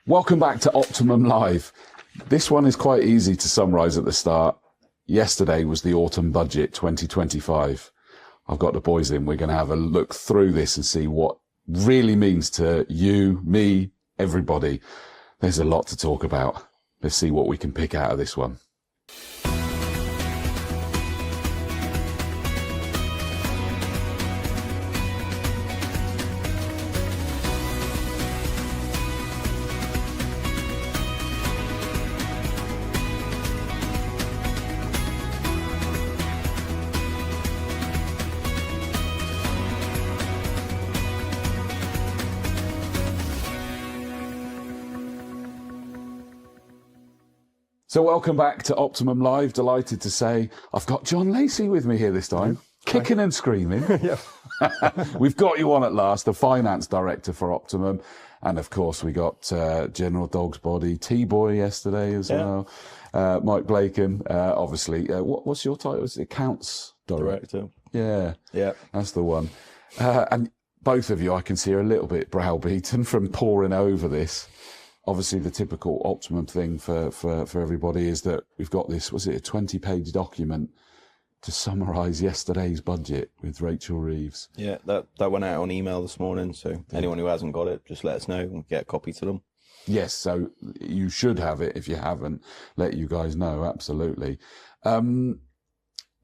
Welcome back to Optimum Live. This one is quite easy to summarise at the start. Yesterday was the autumn budget 2025. I've got the boys in. We're going to have a look through this and see what really means to you, me, everybody. There's a lot to talk about. Let's see what we can pick out of this one. So welcome back to Optimum Live. Delighted to say I've got Jon Lacey with me here this time, kicking and screaming. We've got you on at last, the finance director for Optimum. And of course, we got General Dog's Body, T-Boy yesterday as well. Mike Blaken, obviously. What's your title? Is it Accounts Director? Yeah, that's the one. And both of you, I can see, are a little bit browbeaten from poring over this. Obviously, the typical Optimum thing for everybody is that we've got this, was it a 20-page document to summarise yesterday's budget with Rachel Reeves? Yeah, that went out on email this morning, so anyone who hasn't got it, just let us know and get a copy to them. Yes, so you should have it. If you haven't, let you guys know, absolutely.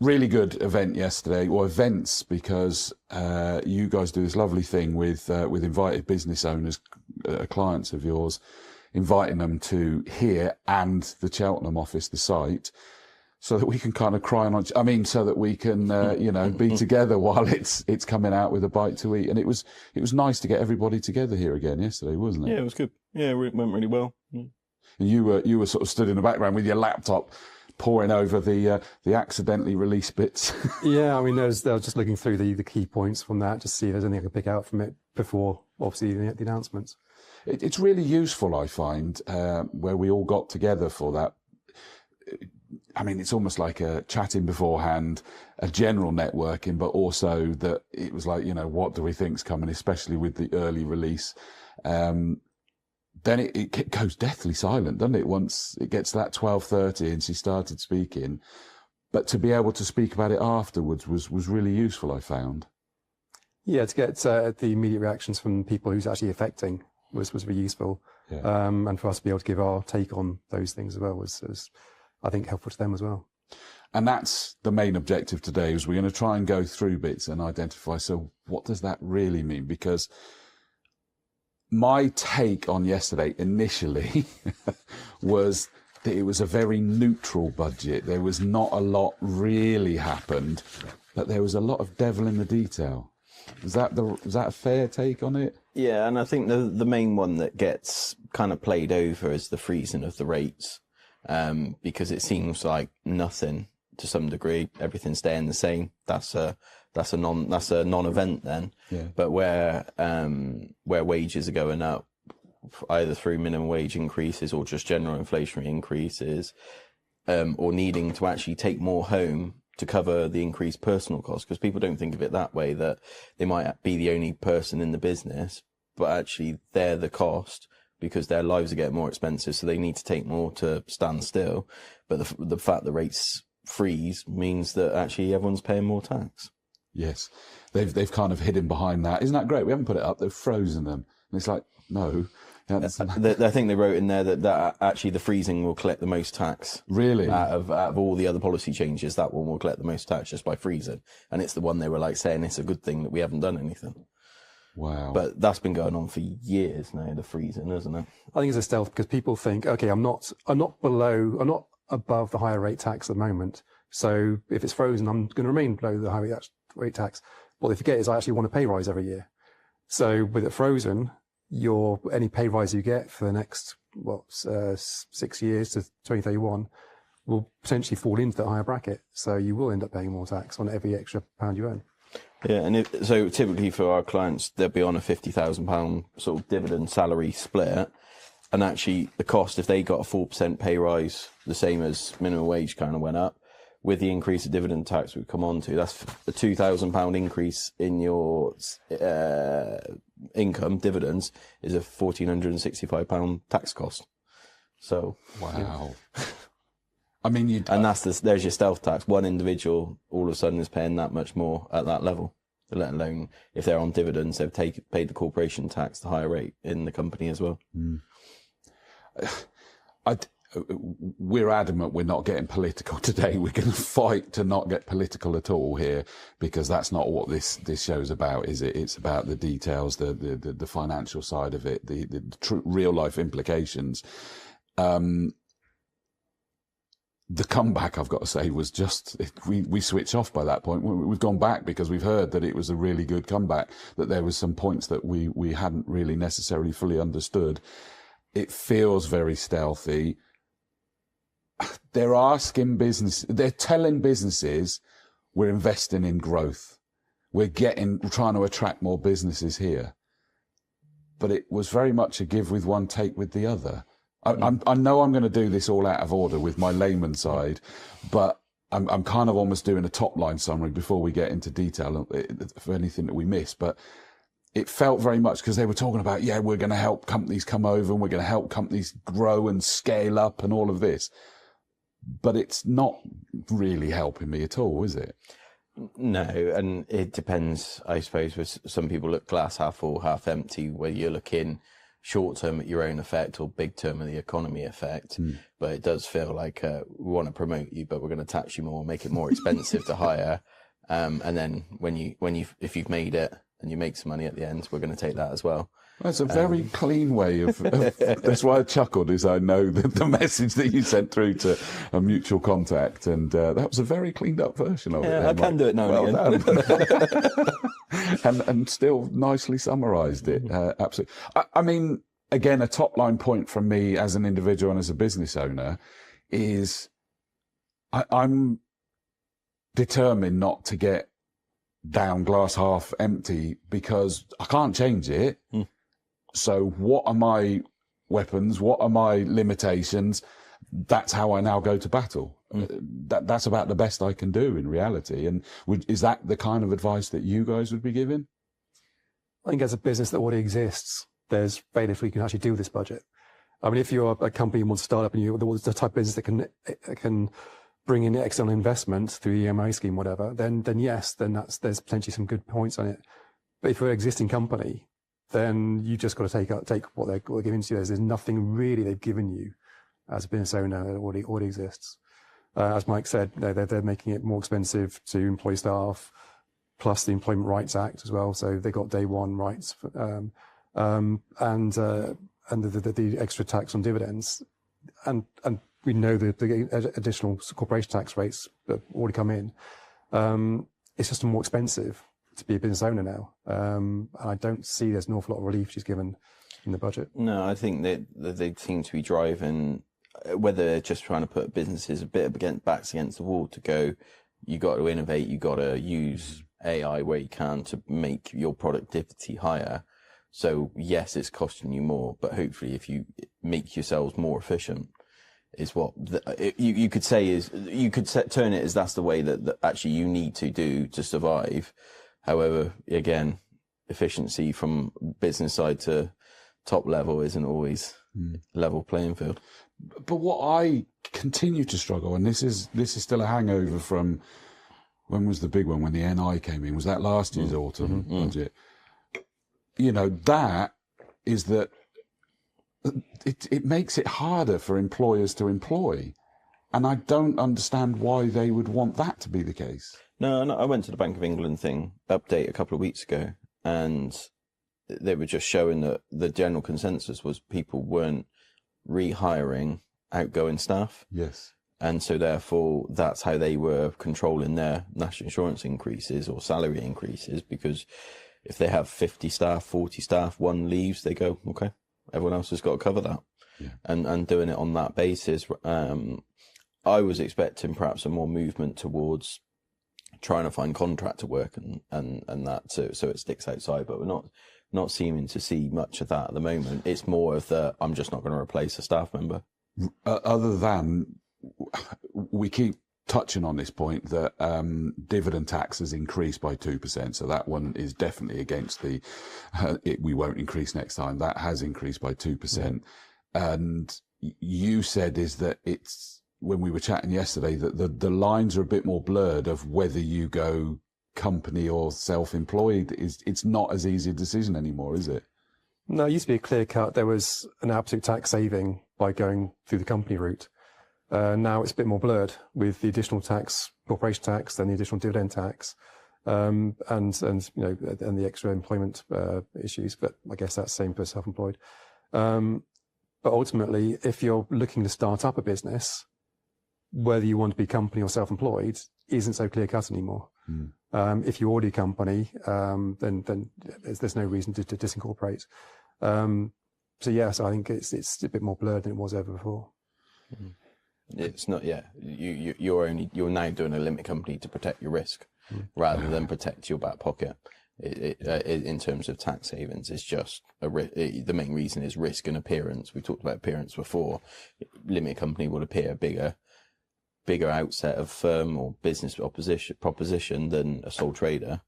Really good event yesterday, or events, because you guys do this lovely thing with invited business owners, clients of yours, inviting them to here and the Cheltenham office, the site, so that we can kind of so that we can, be together while it's coming out with a bite to eat. And it was nice to get everybody together here again yesterday, wasn't it? Yeah, it was good. Yeah, it went really well. And you were sort of stood in the background with your laptop, poring over the accidentally released bits. Yeah, I mean, I was just looking through the key points from that, just to see if there's anything I could pick out from it before, obviously, the announcements. It's really useful, I find, where we all got together for that. I mean, it's almost like a chatting beforehand, a general networking, but also that it was like, what do we think's coming, especially with the early release. Then it goes deathly silent, doesn't it? Once it gets to that 12:30 and she started speaking, but to be able to speak about it afterwards was really useful, I found. Yeah, to get the immediate reactions from people who's actually affecting was really useful. Yeah. And for us to be able to give our take on those things as well was I think helpful to them as well. And that's the main objective today, is we're going to try and go through bits and identify, so what does that really mean? Because my take on yesterday initially was that it was a very neutral budget. There was not a lot really happened, but there was a lot of devil in the detail. Is that a fair take on it? Yeah, and I think the main one that gets kind of played over is the freezing of the rates, because it seems like nothing to some degree, everything's staying the same. That's a non-event then. Yeah. But where wages are going up, either through minimum wage increases or just general inflationary increases, or needing to actually take more home to cover the increased personal costs, because people don't think of it that way, that they might be the only person in the business, but actually they're the cost because their lives are getting more expensive, so they need to take more to stand still. But the fact that rates freeze means that actually everyone's paying more tax. Yes, they've kind of hidden behind that. Isn't that great? We haven't put it up, they've frozen them. And it's like, no. I think they wrote in there that actually the freezing will collect the most tax. Really? Out of all the other policy changes, that one will collect the most tax just by freezing. And it's the one they were like saying it's a good thing that we haven't done anything. Wow. But that's been going on for years now, the freezing, isn't it? I think it's a stealth, because people think, okay, I'm not above the higher rate tax at the moment. So if it's frozen, I'm going to remain below the higher rate tax. What they forget is I actually want a pay rise every year. So with it frozen, any pay rise you get for the next 6 years to 2031 will potentially fall into that higher bracket. So you will end up paying more tax on every extra pound you earn. Yeah, and so typically for our clients, they'll be on a £50,000 sort of dividend salary split, and actually the cost, if they got a 4% pay rise, the same as minimum wage kind of went up, with the increase of dividend tax we come on to, that's a £2,000 increase in your income. Dividends is a £1,465 tax cost. So wow. I mean, and there's your stealth tax. One individual all of a sudden is paying that much more at that level, let alone if they're on dividends, they've paid the corporation tax, the higher rate in the company as well. We're adamant we're not getting political today. We're going to fight to not get political at all here, because that's not what this show's about, is it? It's about the details, the financial side of it, the real life implications. The comeback, I've got to say, was just, we switched off by that point. We've gone back because we've heard that it was a really good comeback, that there was some points that we hadn't really necessarily fully understood. It feels very stealthy. They're asking they're telling businesses we're investing in growth. We're trying to attract more businesses here. But it was very much a give with one, take with the other. I know I'm going to do this all out of order with my layman side, but I'm kind of almost doing a top line summary before we get into detail for anything that we miss. But it felt very much, because they were talking about, we're going to help companies come over and we're going to help companies grow and scale up and all of this. But it's not really helping me at all, is it? No, and it depends, I suppose, with some people look glass half full, half empty, whether you're looking short term at your own effect or big term of the economy effect. But it does feel like we want to promote you, but we're going to tax you more, make it more expensive to hire. And then if you've made it and you make some money at the end, we're going to take that as well. That's a very clean way of that's why I chuckled, is I know the message that you sent through to a mutual contact, and that was a very cleaned up version of it. I can do it now and again. and still nicely summarised it. Absolutely. I mean, again, a top line point from me as an individual and as a business owner is I'm determined not to get down glass half empty, because I can't change it. So what are my weapons? What are my limitations? That's how I now go to battle. That's about the best I can do in reality. And is that the kind of advice that you guys would be giving? I think as a business that already exists, there's very little you can actually do with this budget. I mean, if you're a company and want to start up and you're the type of business that can bring in external investment through the EMI scheme, whatever, then yes, there's potentially some good points on it. But if you're an existing company, then you just got to take what they're giving to you. There's nothing really they've given you as a business owner that already exists. As Mike said, they're making it more expensive to employ staff, plus the Employment Rights Act as well. So they got day one rights, and the extra tax on dividends, and we know the additional corporation tax rates that already come in. It's just more expensive to be a business owner now. And I don't see there's an awful lot of relief she's given in the budget. No, I think that they seem to be driving, whether they're just trying to put businesses a bit backs against the wall to go, you got to innovate, you got to use AI where you can to make your productivity higher. So yes, it's costing you more, but hopefully if you make yourselves more efficient, is what you could say is, you could turn it as that's the way that actually you need to do to survive. However, again, efficiency from business side to top level isn't always level playing field. But what I continue to struggle, and this is still a hangover from, when was the big one, when the NI came in? Was that last year's autumn budget? You know, that is that it makes it harder for employers to employ. And I don't understand why they would want that to be the case. No, I went to the Bank of England update a couple of weeks ago, and they were just showing that the general consensus was people weren't rehiring outgoing staff. Yes. And so therefore that's how they were controlling their national insurance increases or salary increases, because if they have 50 staff, 40 staff, one leaves, they go, okay, everyone else has got to cover that. Yeah. And doing it on that basis. I was expecting perhaps a more movement towards trying to find contractor work and that so it sticks outside, but we're not seeming to see much of that at the moment. It's more of I'm just not going to replace a staff member. Other than we keep touching on this point that dividend tax has increased by 2%. So that one is definitely against the, we won't increase next time. That has increased by 2%. And you said is that it's, when we were chatting yesterday, that the lines are a bit more blurred of whether you go company or self-employed. It's not as easy a decision anymore, is it? No, it used to be a clear cut. There was an absolute tax saving by going through the company route. Now it's a bit more blurred with the additional tax, corporation tax, then the additional dividend tax, and the extra employment issues. But I guess that's the same for self-employed. But ultimately, if you're looking to start up a business, whether you want to be company or self-employed isn't so clear cut anymore. If you're already a company, then there's no reason to disincorporate. So I think it's a bit more blurred than it was ever before. It's not, you're now doing a limited company to protect your risk rather than protect your back pocket. In terms of tax havens, it's just the main reason is risk and appearance. We talked about appearance before. Limited company will appear bigger outset of firm or business proposition than a sole trader.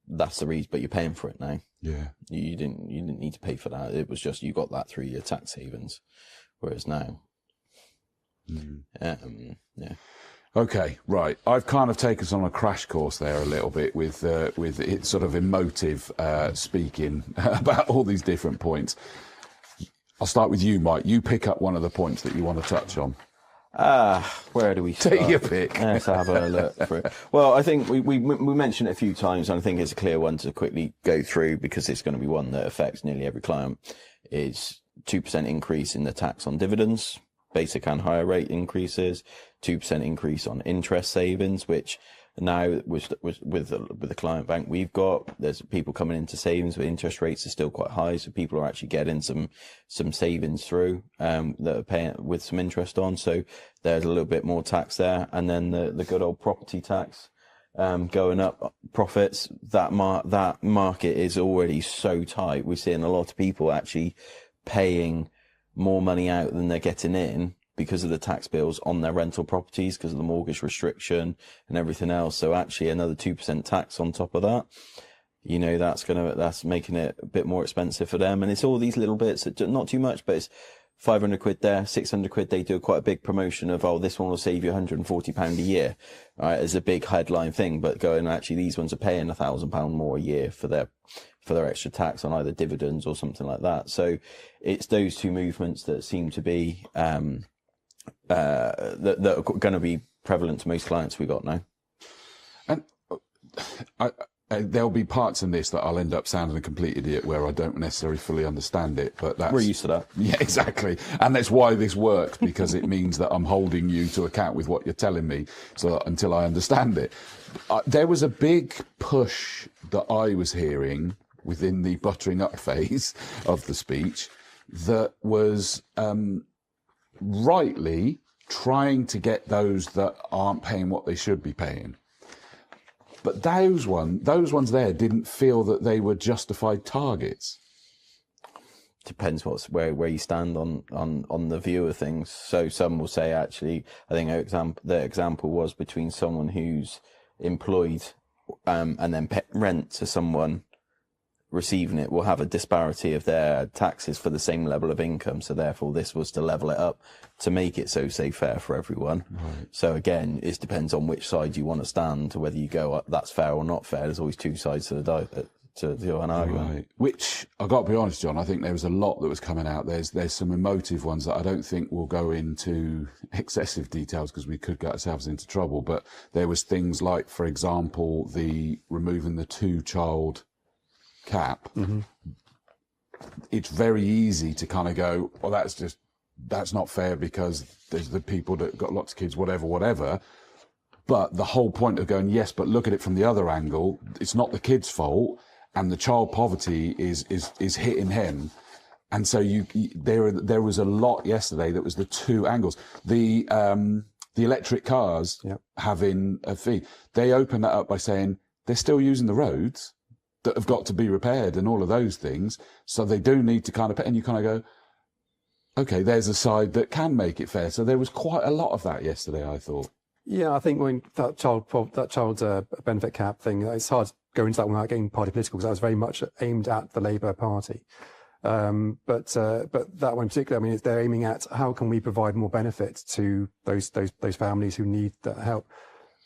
That's the reason, but you're paying for it now. Yeah, you didn't need to pay for that. It was just you got that through your tax havens, whereas now. Okay, right. I've kind of taken us on a crash course there a little bit with it sort of emotive speaking about all these different points. I'll start with you, Mike. You pick up one of the points that you want to touch on. Where do we start? Take your pick. Let's have a look for it. Well, I think we mentioned it a few times, and I think it's a clear one to quickly go through because it's going to be one that affects nearly every client. Is 2% increase in the tax on dividends. Basic and higher rate increases, 2% increase on interest savings, which now with the client bank we've got, there's people coming into savings, but interest rates are still quite high, so people are actually getting some savings through that are paying with some interest on. So there's a little bit more tax there, and then the good old property tax going up, profits. That market is already so tight. We're seeing a lot of people actually paying more money out than they're getting in because of the tax bills on their rental properties, because of the mortgage restriction and everything else. So actually another 2% tax on top of that, that's making it a bit more expensive for them. And it's all these little bits, not too much, but it's 500 quid there, 600 quid. They do quite a big promotion of, this one will save you £140 a year, right? As a big headline thing, but actually these ones are paying £1,000 more a year for their extra tax on either dividends or something like that. So it's those two movements that seem to be that are going to be prevalent to most clients we got now. And there'll be parts in this that I'll end up sounding a complete idiot where I don't necessarily fully understand it, but we're used to that. Yeah, exactly. And that's why this works, because it means that I'm holding you to account with what you're telling me, so until I understand it. There was a big push that I was hearing within the buttering up phase of the speech that was rightly trying to get those that aren't paying what they should be paying. But those ones there didn't feel that they were justified targets. Depends where you stand on the view of things. So some will say, actually, I think the example was between someone who's employed and then pay rent to someone receiving it will have a disparity of their taxes for the same level of income. So therefore this was to level it up to make it say fair for everyone. Right. So again, it depends on which side you want to stand, to whether you go that's fair or not fair. There's always two sides to to an argument. Right. Which, I've got to be honest, John, I think there was a lot that was coming out. There's some emotive ones that I don't think will go into excessive details because we could get ourselves into trouble. But there was things like, for example, removing the 2-child cap. Mm-hmm. It's very easy to kind of go, well, that's not fair because there's the people that got lots of kids, whatever. But the whole point of going, yes, but look at it from the other angle. It's not the kid's fault, and the child poverty is hitting him. And so there was a lot yesterday that was the two angles. The electric cars having a fee. They opened that up by saying they're still using the roads that have got to be repaired and all of those things. So they do need to kind of pay, and you kind of go, okay, there's a side that can make it fair. So there was quite a lot of that yesterday, I thought. Yeah, I think when that child benefit cap thing, it's hard to go into that without getting party political, because that was very much aimed at the Labour Party. But that one in particular, I mean, they're aiming at how can we provide more benefit to those families who need that help,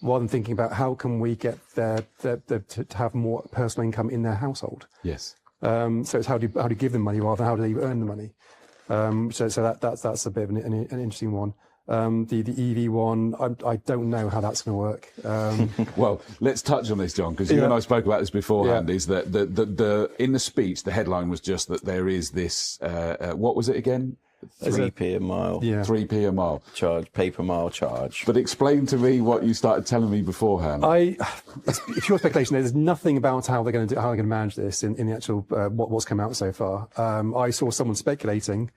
rather than thinking about how can we get to have more personal income in their household. Yes. So it's how do you give them money rather than how do they earn the money. So that's a bit of an interesting one. The EV one, I don't know how that's going to work. Well, let's touch on this, John, because you and I spoke about this beforehand. Is that the in the speech, the headline was just that there is this. What was it again? 3p a mile. Yeah. 3p a mile Charge, pay per mile charge. But explain to me what you started telling me beforehand. It's pure speculation. There's nothing about how they're going to manage this in the actual what's come out so far. I saw someone speculating.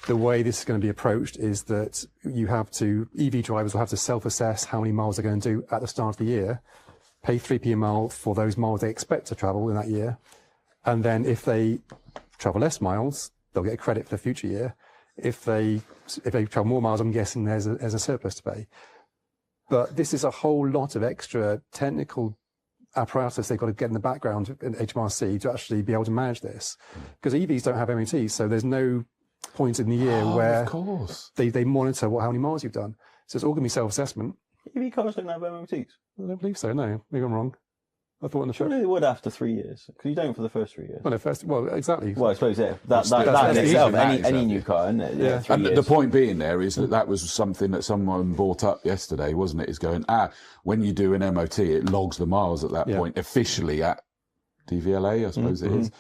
The way this is going to be approached is that EV drivers will have to self-assess how many miles they're going to do at the start of the year, pay 3p a mile for those miles they expect to travel in that year, and then if they travel less miles, they'll get a credit for the future year. If they travel more miles, I'm guessing there's a surplus to pay. But this is a whole lot of extra technical apparatus they've got to get in the background in HMRC to actually be able to manage this, because EVs don't have MOTs, so there's no point in the year where of course. they monitor how many miles you've done. So it's all going to be self-assessment. EV cars don't have MOTs. I don't believe so, no. Maybe I'm wrong. I thought in the show. Surely they would after 3 years, because you don't for the first 3 years. Well, exactly. Well, I suppose, yeah. That that's in itself, easy, any new car, isn't it? Yeah. 3 And years. the point being there is that was something that someone brought up yesterday, wasn't it? Is going, when you do an MOT, it logs the miles at that point officially at DVLA, I suppose it is.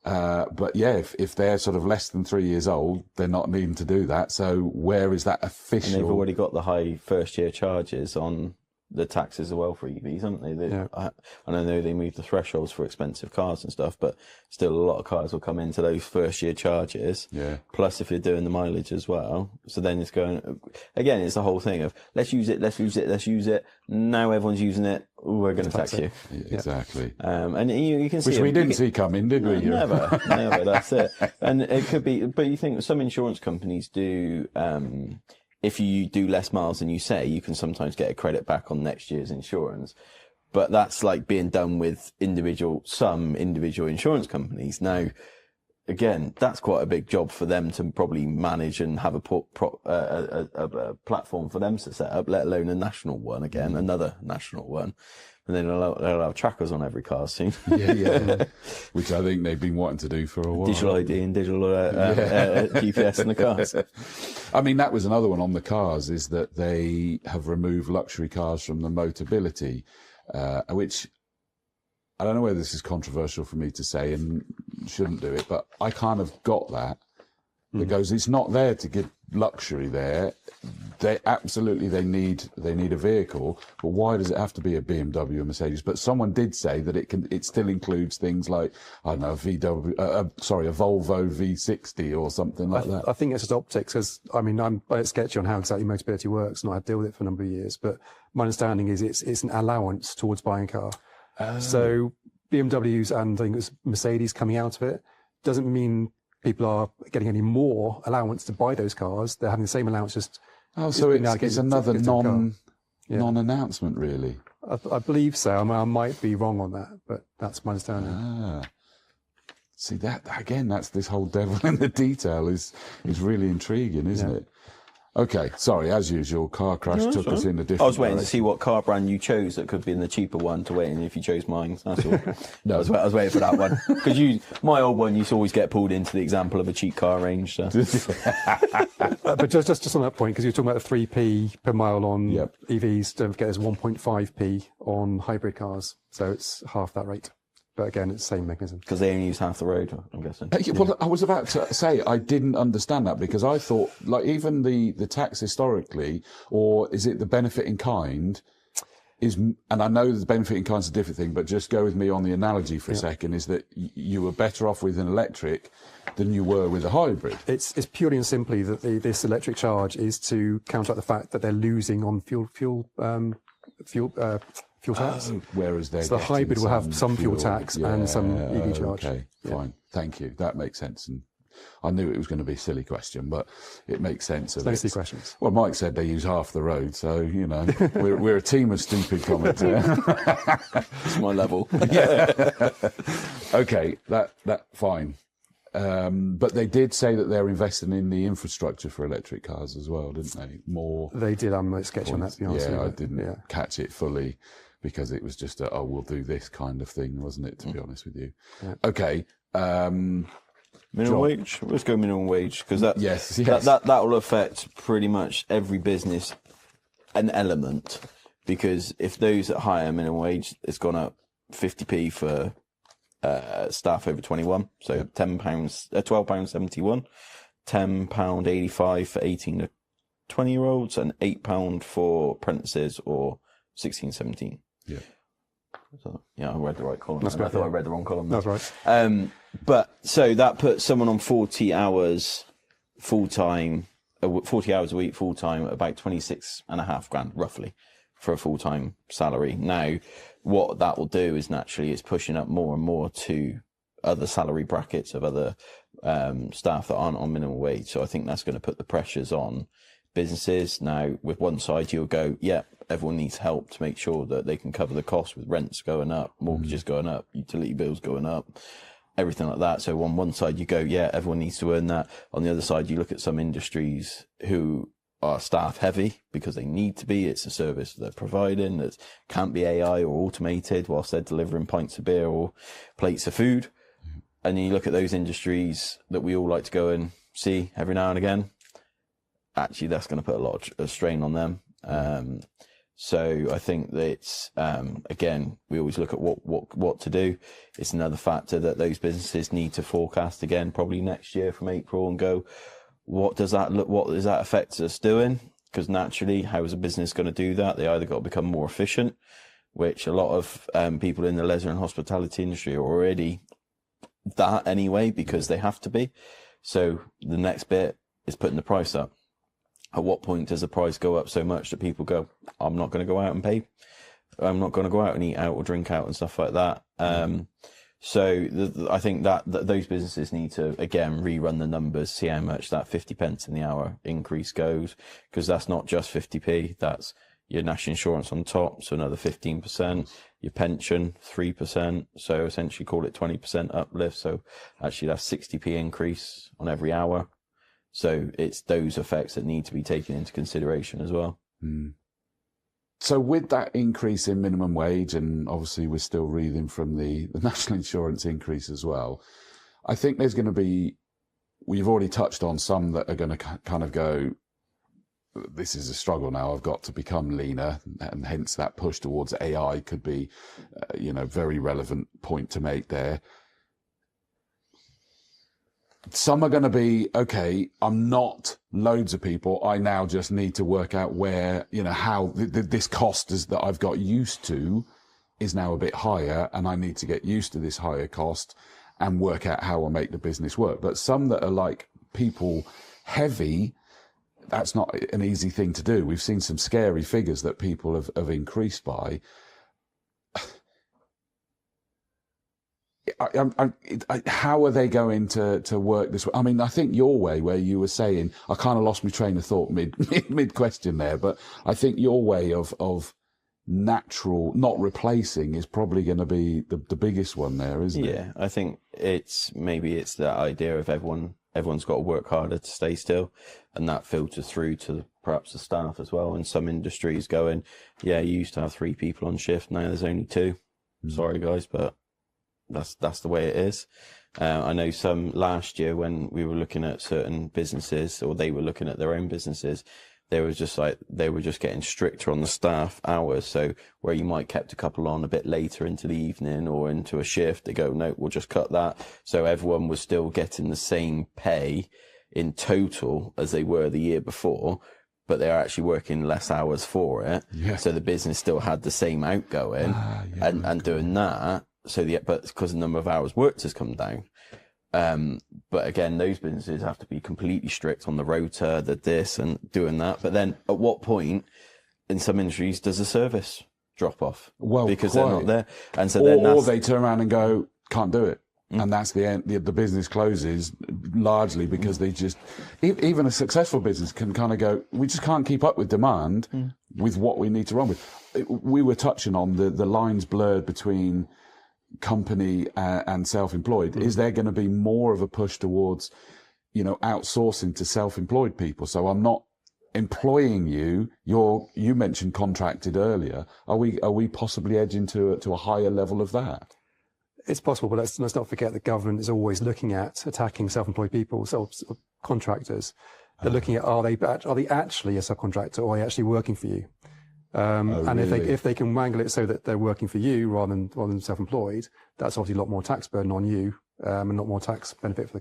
But yeah, if they're sort of less than 3 years old, they're not needing to do that. So where is that official? And they've already got the high first year charges on the taxes as well for EVs, haven't they? I know they moved the thresholds for expensive cars and stuff, but still a lot of cars will come into those first year charges. Yeah. Plus if you're doing the mileage as well. So then it's going, again, it's the whole thing of let's use it. Now everyone's using it. We're going to tax you. Exactly. And you can see Which we didn't see coming, did we? Never, that's it. And it could be, but you think some insurance companies do, if you do less miles than you say, you can sometimes get a credit back on next year's insurance. But that's like being done with some individual insurance companies. Now, again, that's quite a big job for them to probably manage and have a platform for them to set up, let alone a national one, another national one. And then they'll have trackers on every car soon. Yeah. Which I think they've been wanting to do for a while. Digital ID and digital GPS in the cars. I mean, that was another one on the cars, is that they have removed luxury cars from the Motability, which I don't know whether this is controversial for me to say and shouldn't do it, but I kind of got that. Because it's not there to give luxury there. They need a vehicle, but why does it have to be a BMW or Mercedes? But someone did say that it still includes things like, I don't know, a Volvo V60 or something like that. I think it's just optics, because I mean, I'm a bit sketchy on how exactly Motability works, and I had to deal with it for a number of years. But my understanding is it's an allowance towards buying a car. So BMWs and I think it was Mercedes coming out of it doesn't mean people are getting any more allowance to buy those cars. They're having the same allowance, just... So it's another non-announcement, really? I believe so. I mean, I might be wrong on that, but that's my understanding. See, that again, that's this whole devil in the detail is really intriguing, isn't it? Okay, sorry, as usual, car crash took us in a different I was waiting direction. to see what car brand you chose that could be in the cheaper one to wait in if you chose mine. That's all. No. I was waiting for that one. Because my old one used to always get pulled into the example of a cheap car range. So. But just on that point, because you're talking about the 3p per mile on EVs, don't forget there's 1.5p on hybrid cars. So it's half that rate. But again, it's the same mechanism. Because they only use half the road, I'm guessing. Well, I was about to say, I didn't understand that, because I thought, like, even the tax historically, or is it the benefit in kind, and I know the benefit in kind is a different thing, but just go with me on the analogy for a second, is that you were better off with an electric than you were with a hybrid. It's purely and simply that this electric charge is to counteract the fact that they're losing on fuel tax. Whereas so the hybrid will have some fuel tax and some EV charge. Okay, fine. Thank you. That makes sense. And I knew it was going to be a silly question, but it makes sense. No silly questions. Well, Mike said they use half the road, so, you know, we're a team of stupid commentators. It's my level. Okay, that fine. But they did say that they're investing in the infrastructure for electric cars as well, didn't they? More. They did. I'm a sketch on that, to be honest. Yeah, I didn't catch it fully because it was just we'll do this kind of thing, wasn't it, to be honest with you? Yeah. Okay. Minimum wage? Let's go minimum wage, because that will affect pretty much every business, an element, because if those at higher minimum wage, it's gone up 50p for staff over 21, so £10, £12.71, £10.85 for 18 to 20-year-olds, and £8 for apprentices or 16, 17. Yeah. So, yeah, I read the right column. That's right, I thought I read the wrong column. That's right. But so that puts someone on 40 hours full-time, 40 hours a week full-time, about 26.5 grand, roughly, for a full-time salary. Now, what that will do is naturally it's pushing up more and more to other salary brackets of other staff that aren't on minimum wage. So I think that's going to put the pressures on businesses. Now, with one side, you'll go, yeah, everyone needs help to make sure that they can cover the cost with rents going up, mortgages going up, utility bills going up, everything like that. So on one side, you go, yeah, everyone needs to earn that. On the other side, you look at some industries who are staff heavy because they need to be. It's a service they're providing that can't be AI or automated whilst they're delivering pints of beer or plates of food. And then you look at those industries that we all like to go and see every now and again. Actually, that's going to put a lot of strain on them. So I think that it's, again, we always look at what to do. It's another factor that those businesses need to forecast again, probably next year from April, and go, what does that affect us doing? Because naturally, how is a business going to do that? They either got to become more efficient, which a lot of people in the leisure and hospitality industry are already that anyway, because they have to be. So the next bit is putting the price up. At what point does the price go up so much that people go, I'm not going to go out and pay. I'm not going to go out and eat out or drink out and stuff like that. So I think that those businesses need to, again, rerun the numbers, see how much that 50 pence in the hour increase goes, because that's not just 50p. That's your national insurance on top, so another 15%, your pension, 3%. So essentially call it 20% uplift. So actually that's 60p increase on every hour. So it's those effects that need to be taken into consideration as well. So with that increase in minimum wage, and obviously we're still reeling from the national insurance increase as well, I think there's going to be, we've already touched on some that are going to kind of go, this is a struggle now, I've got to become leaner, and hence that push towards AI could be, very relevant point to make there. Some are going to be, okay, I'm not loads of people. I now just need to work out where, how this cost is that I've got used to is now a bit higher, and I need to get used to this higher cost and work out how I make the business work. But some that are like people heavy, that's not an easy thing to do. We've seen some scary figures that people have increased by. How are they going to work this way? I mean, I think your way, where you were saying, I kind of lost my train of thought mid question there, but I think your way of natural, not replacing, is probably going to be the biggest one there, isn't it? Yeah, I think it's that idea of everyone's got to work harder to stay still, and that filters through to perhaps the staff as well. In some industries going, yeah, you used to have 3 people on shift, now there's only 2. Sorry guys, but that's the way it is. I know some last year when we were looking at certain businesses, or they were looking at their own businesses, they were just getting stricter on the staff hours. So where you might kept a couple on a bit later into the evening or into a shift, they go, no, we'll just cut that. So everyone was still getting the same pay in total as they were the year before, but they're actually working less hours for it. Yeah. So the business still had the same outgoing and doing that. So but because the number of hours worked has come down. But again, those businesses have to be completely strict on the rota, this and doing that. But then at what point in some industries does the service drop off? Well, because they're not there. And so then or they turn around and go, can't do it. And that's the end. The business closes largely because they just, even a successful business can kind of go, we just can't keep up with demand with what we need to run with. We were touching on the lines blurred between company and self-employed. Is there going to be more of a push towards, outsourcing to self-employed people? So I'm not employing you. You mentioned contracted earlier. Are we possibly edging to a higher level of that? It's possible, but let's not forget the government is always looking at attacking self-employed people, contractors. They're looking at are they actually a subcontractor or are they actually working for you? And really? if they can wangle it so that they're working for you rather than self-employed, that's obviously a lot more tax burden on you, and a lot more tax benefit for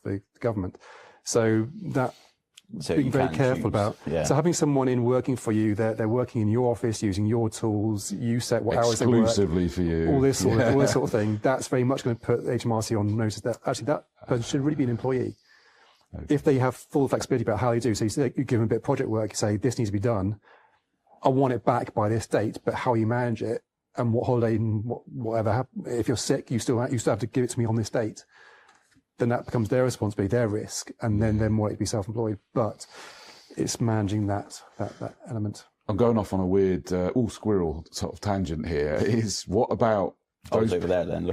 the government. So being very careful about. Yeah. So having someone in working for you, they're working in your office using your tools. You set what hours they work. Exclusively for you. All this sort of thing. That's very much going to put HMRC on notice that actually that person should really be an employee. Okay. If they have full flexibility about how they do, so you give them a bit of project work, you say this needs to be done. I want it back by this date, but how you manage it and what holiday and whatever. If you're sick, you still have to give it to me on this date. Then that becomes their responsibility, their risk, and then they're more likely to be self-employed. But it's managing that element. I'm going off on a weird squirrel sort of tangent here. Is what about I was over there then.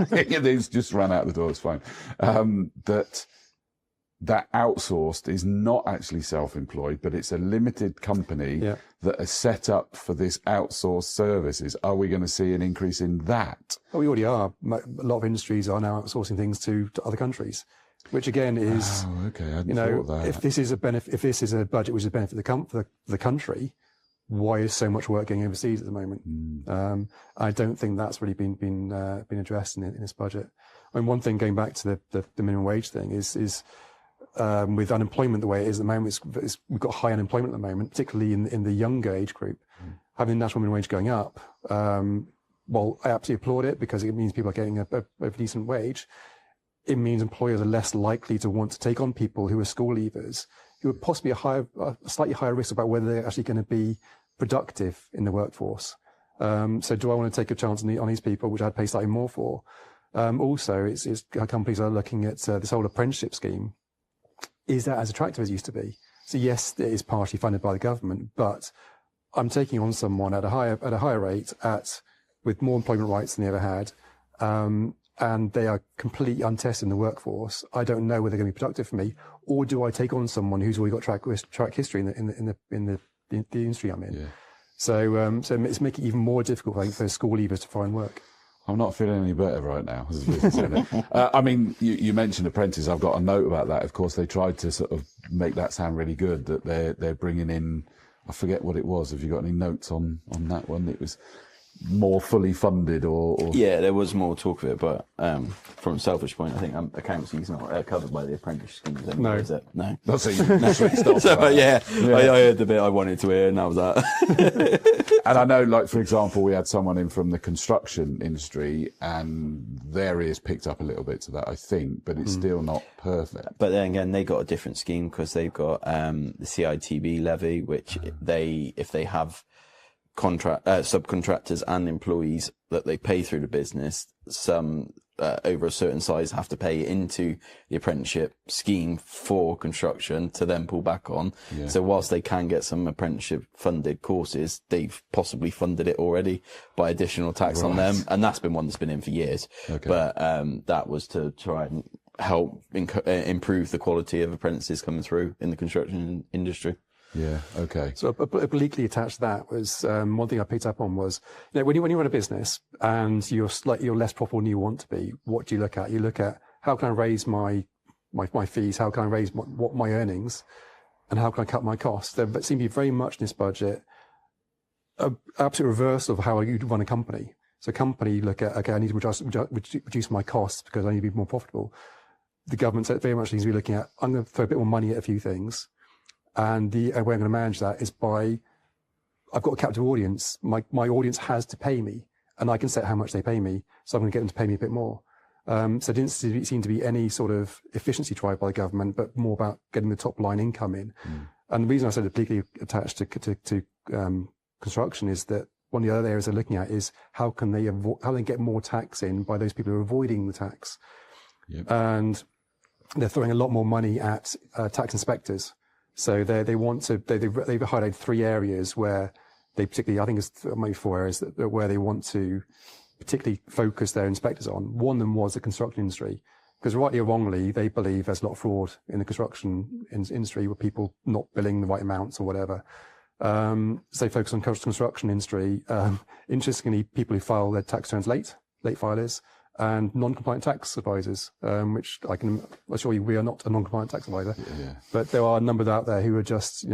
They've just ran out the door. It's fine. That outsourced is not actually self-employed, but it's a limited company that are set up for this outsourced services. Are we going to see an increase in that? Well, we already are. A lot of industries are now outsourcing things to other countries, which again is, okay. I hadn't thought of that. if this is a budget which is a benefit for the country, why is so much work going overseas at the moment? I don't think that's really been addressed in this budget. I mean, one thing going back to the minimum wage thing is with unemployment the way it is at the moment, we've got high unemployment at the moment, particularly in the younger age group. Having the national minimum wage going up, well, I absolutely applaud it because it means people are getting a decent wage. It means employers are less likely to want to take on people who are school leavers, who are possibly a slightly higher risk about whether they're actually going to be productive in the workforce. So do I want to take a chance on these people, which I'd pay slightly more for? Also, it's companies are looking at this whole apprenticeship scheme. Is that as attractive as it used to be? So yes, it is partially funded by the government, but I'm taking on someone at a higher rate with more employment rights than they ever had, and they are completely untested in the workforce. I don't know whether they're going to be productive for me, or do I take on someone who's already got track history in the industry I'm in? Yeah. So it's making it even more difficult, I think, for school leavers to find work. I'm not feeling any better right now as a business owner. I mean, you mentioned apprentices. I've got a note about that. Of course, they tried to sort of make that sound really good, that they're bringing in, I forget what it was. Have you got any notes on that one? It was more fully funded or... Yeah, there was more talk of it, but from a selfish point, I think accountancy's not covered by the apprentice schemes anymore, is it? No. That's so you so, yeah, I heard the bit I wanted to hear, and that was that. And I know, like, for example, we had someone in from the construction industry, and their ears picked up a little bit to that, I think, but it's still not perfect. But then again, they got a different scheme because they've got the CITB levy, which if they have subcontractors and employees that they pay through the business, some over a certain size have to pay into the apprenticeship scheme for construction to then pull back on. Yeah. So whilst they can get some apprenticeship funded courses, they've possibly funded it already by additional tax on them. And that's been one that's been in for years. Okay. But that was to try and help improve the quality of apprentices coming through in the construction industry. Yeah. Okay. So obliquely attached to that was one thing I picked up on was, when you run a business and you're less profitable than you want to be, what do you look at? You look at how can I raise my fees? How can I raise my earnings? And how can I cut my costs? There seems to be very much in this budget an absolute reversal of how you'd run a company. So a company look at, okay, I need to reduce my costs because I need to be more profitable. The government very much needs to be looking at, I'm going to throw a bit more money at a few things. And the way I'm going to manage that is I've got a captive audience. My audience has to pay me, and I can set how much they pay me. So I'm going to get them to pay me a bit more. So it didn't seem to be any sort of efficiency drive by the government, but more about getting the top line income in. And the reason I said obliquely attached to construction is that one of the other areas they're looking at is how can they get more tax in by those people who are avoiding the tax. Yep. And they're throwing a lot more money at tax inspectors. So they've highlighted 3 areas where they particularly, I think it's maybe 4 areas where they want to particularly focus their inspectors on. One of them was the construction industry, because rightly or wrongly, they believe there's a lot of fraud in the construction industry with people not billing the right amounts or whatever. So they focus on construction industry. Interestingly, people who file their tax returns late filers, and non-compliant tax advisors, which I can assure you we are not a non-compliant tax advisor. Yeah. But there are numbers out there who are just,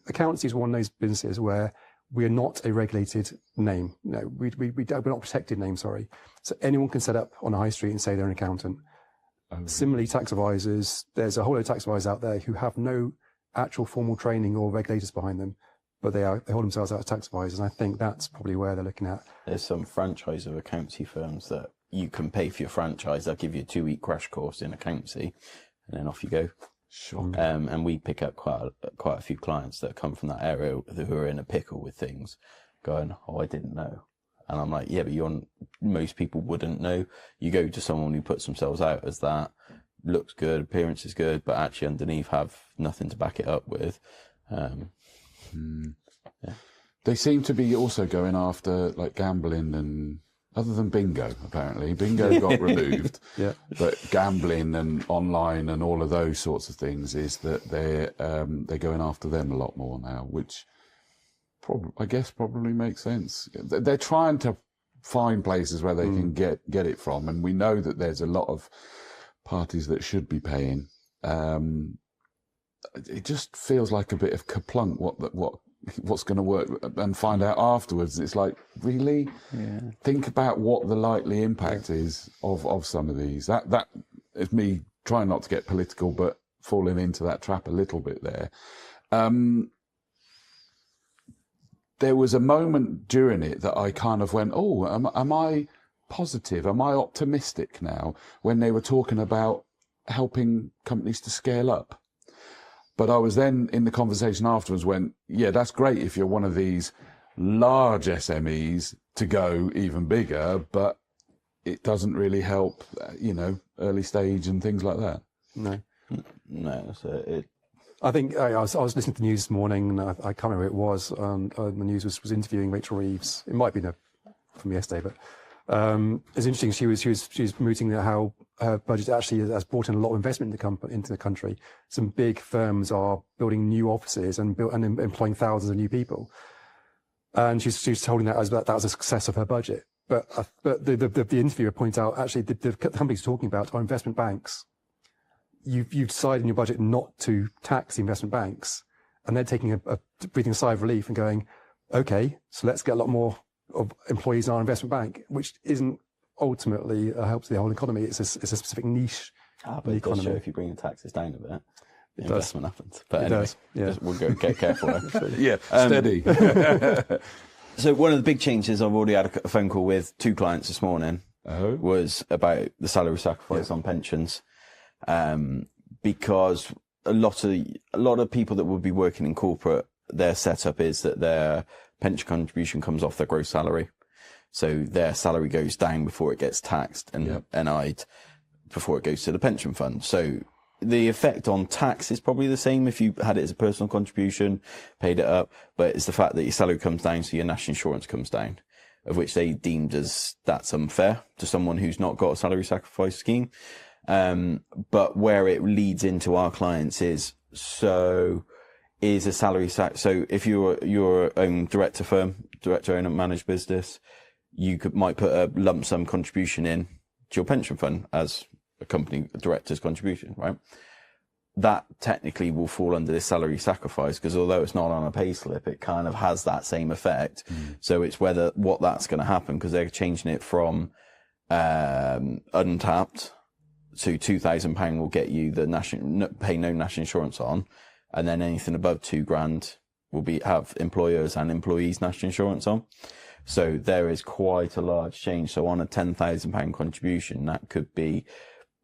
accountancy is one of those businesses where we are not a regulated name. No, we're not a protected name, sorry. So anyone can set up on a high street and say they're an accountant. Similarly, tax advisors, there's a whole load of tax advisors out there who have no actual formal training or regulators behind them, but they hold themselves out as tax advisors. And I think that's probably where they're looking at. There's some franchise of accountancy firms that you can pay for your franchise. They'll give you a 2-week crash course in accountancy, and then off you go. Sure. And we pick up quite a few clients that come from that area who are in a pickle with things, going, "Oh, I didn't know." And I'm like, "Yeah, but most people wouldn't know. You go to someone who puts themselves out as that, looks good, appearance is good, but actually underneath have nothing to back it up with." Yeah. They seem to be also going after like gambling and other than bingo. Apparently, bingo got removed. Yeah. But gambling and online and all of those sorts of things is that they're going after them a lot more now, which probably makes sense. They're trying to find places where they can get it from, and we know that there's a lot of parties that should be paying. It just feels like a bit of kaplunk what's going to work, and find out afterwards. It's like, really? Yeah. Think about what the likely impact is of some of these. That is me trying not to get political, but falling into that trap a little bit there. There was a moment during it that I kind of went, "Oh, am I positive? Am I optimistic now?" When they were talking about helping companies to scale up. But I was then in the conversation afterwards went, "Yeah, that's great if you're one of these large SMEs to go even bigger, but it doesn't really help, early stage and things like that." No. So I think I was listening to the news this morning, and I can't remember who it was. The news was interviewing Rachel Reeves. It might be from yesterday, but it's interesting. She was mooting how her budget actually has brought in a lot of investment into the country. Some big firms are building new offices and employing thousands of new people. And she's holding that as that was a success of her budget. But the interviewer points out actually the companies talking about are investment banks. You've decided in your budget not to tax the investment banks, and they're taking a breathing sigh of relief and going, "Okay, so let's get a lot more of employees in our investment bank," which isn't ultimately helps the whole economy. It's a specific niche but in the it does economy. show if you bring the taxes down a bit, the It investment happens. But It anyway, does, yeah. we'll go get careful. Yeah, steady. So one of the big changes I've already had a phone call with 2 clients this morning was about the salary sacrifice on pensions, because a lot of people that would be working in corporate, their setup is that their pension contribution comes off their gross salary. So their salary goes down before it gets taxed and NI'd before it goes to the pension fund. So the effect on tax is probably the same if you had it as a personal contribution, paid it up, but it's the fact that your salary comes down, so your national insurance comes down, of which they deemed as that's unfair to someone who's not got a salary sacrifice scheme. But where it leads into our clients is a salary so if you're your own director own and managed business, you might put a lump sum contribution in to your pension fund as a company director's contribution, right? That technically will fall under this salary sacrifice, because although it's not on a pay slip, it kind of has that same effect. So it's what that's going to happen, because they're changing it from untapped to £2,000 will get you the pay no national insurance on, and then anything above £2,000 will have employers and employees national insurance on. So there is quite a large change. So on a £10,000 contribution, that could be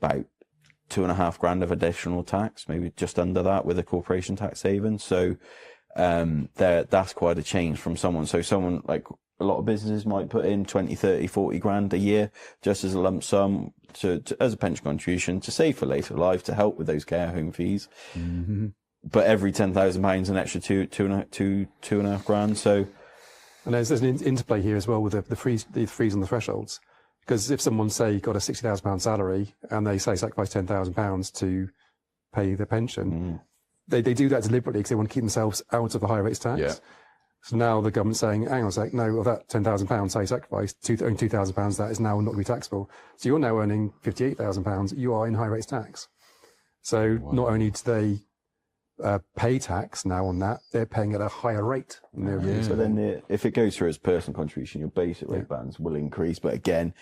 about £2,500 of additional tax, maybe just under that with a corporation tax haven. So that's quite a change from someone. So someone like a lot of businesses might put in 20, 30, 40 grand a year just as a lump sum as a pension contribution to save for later life, to help with those care home fees. Mm-hmm. But every £10,000 an extra two and a half grand. So, and there's an interplay here as well with the freeze on the thresholds, because if someone say got a £60,000 salary and they say sacrifice £10,000 to pay their pension, they do that deliberately because they want to keep themselves out of the higher rates tax. Yeah. So now the government's saying, hang on a sec, no, of that £10,000 say sacrifice, only £2,000 that is now not going to be taxable. So you're now earning £58,000, you are in high rates tax. So not only do they pay tax now on that, they're paying at a higher rate. So then if it goes through as personal contribution, your basic rate bands will increase. But again,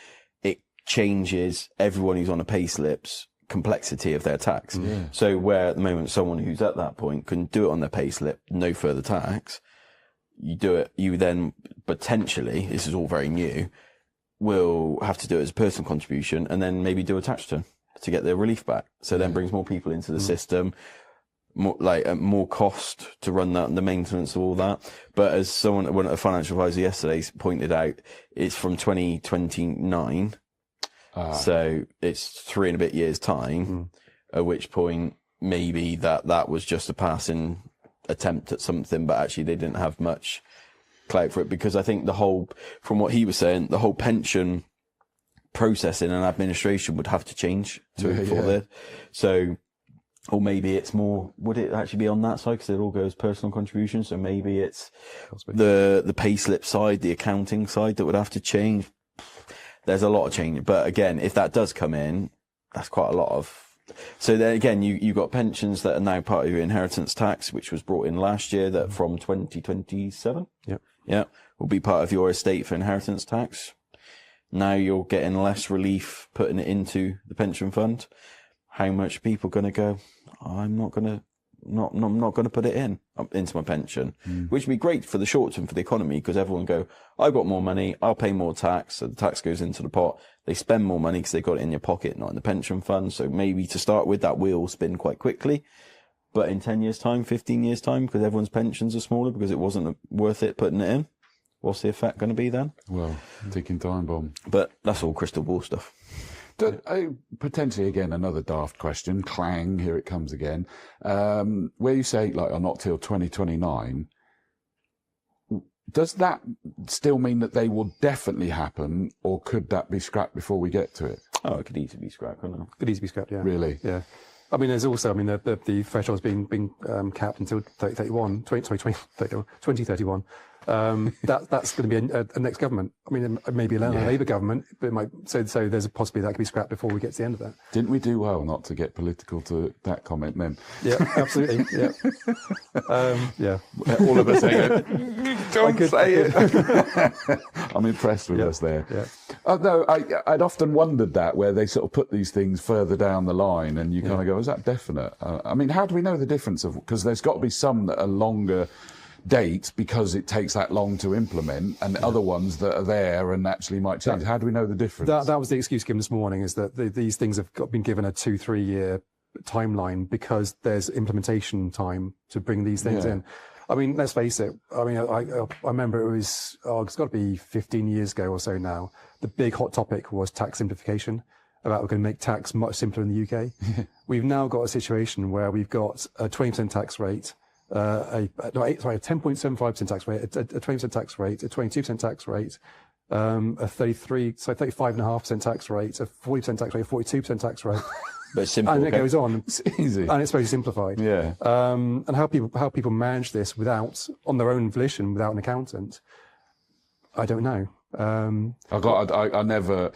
it changes everyone who's on a pay slip's complexity of their tax. Yeah. So where at the moment someone who's at that point can do it on their pay slip, no further tax, you do it, you then potentially, this is all very new, will have to do it as a personal contribution and then maybe do a tax return to get their relief back. So then brings more people into the system, more cost to run that and the maintenance of all that. But as a financial advisor yesterday pointed out, it's from 2029. So it's 3 and a bit years time, at which point maybe that was just a passing attempt at something, but actually they didn't have much clout for it, because I think from what he was saying, the whole pension processing and administration would have to change for this. So, or maybe it's more, would it actually be on that side? Because it all goes personal contributions. So maybe it's the pay slip side, the accounting side that would have to change. There's a lot of change. But again, if that does come in, that's quite a lot of. So then again, you've got pensions that are now part of your inheritance tax, which was brought in last year, that from 2027. Will be part of your estate for inheritance tax. Now you're getting less relief putting it into the pension fund. How much people going to go, I'm not going to put it into my pension, which would be great for the short term for the economy, because everyone go, I've got more money, I'll pay more tax. So the tax goes into the pot. They spend more money because they got it in your pocket, not in the pension fund. So maybe to start with, that wheel will spin quite quickly. But in 10 years time, 15 years time, because everyone's pensions are smaller because it wasn't worth it putting it in, what's the effect going to be then? Well, ticking time bomb. But that's all crystal ball stuff. Potentially, again, another daft question. Clang, here it comes again. Where you say, not till 2029, does that still mean that they will definitely happen, or could that be scrapped before we get to it? Oh, it could easily be scrapped, couldn't it? Could easily be scrapped, yeah. Really? Yeah. I mean, there's also, the threshold's been capped until 2031. That's going to be a next government. I mean, it may be a Labour government, but it might. So there's a possibility that could be scrapped before we get to the end of that. Didn't we do well not to get political to that comment then? Yeah, absolutely. Yeah. All of us saying, don't say it. I'm impressed with us there. Yeah. No, I'd often wondered that, where they sort of put these things further down the line, and you kind of go, is that definite? I mean, how do we know the difference because there's got to be some that are longer dates because it takes that long to implement, and other ones that are there and actually might change. How do we know the difference? That was the excuse given this morning, is that these things have been given a 2-3 year timeline because there's implementation time to bring these things in. I mean, let's face it. I mean, I remember it's got to be 15 years ago or so now. The big hot topic was tax simplification, about we're going to make tax much simpler in the UK. We've now got a situation where we've got a 20% tax rate, a 10.75% tax rate, a 20% tax rate, a 22% tax rate, a 35.5% tax rate, a 40% tax rate, a 42% tax rate. But it's simple. And it goes on. It's easy. And it's very simplified. Yeah. And how people manage this on their own volition, without an accountant, I don't know. I never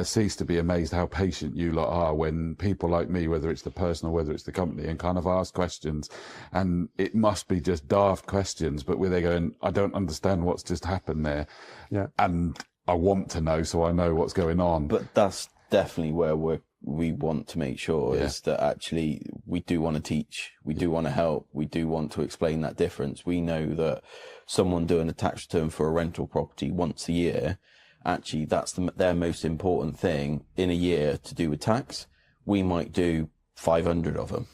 cease to be amazed how patient you lot are when people like me, whether it's the person or whether it's the company, and kind of ask questions, and it must be just daft questions, but where they're going, I don't understand what's just happened there. Yeah. And I want to know, so I know what's going on. But that's definitely where we want to make sure is that actually we do want to teach, we do want to help, we do want to explain that difference. We know that someone doing a tax return for a rental property once a year, actually that's their most important thing in a year to do with tax. We might do 500 of them.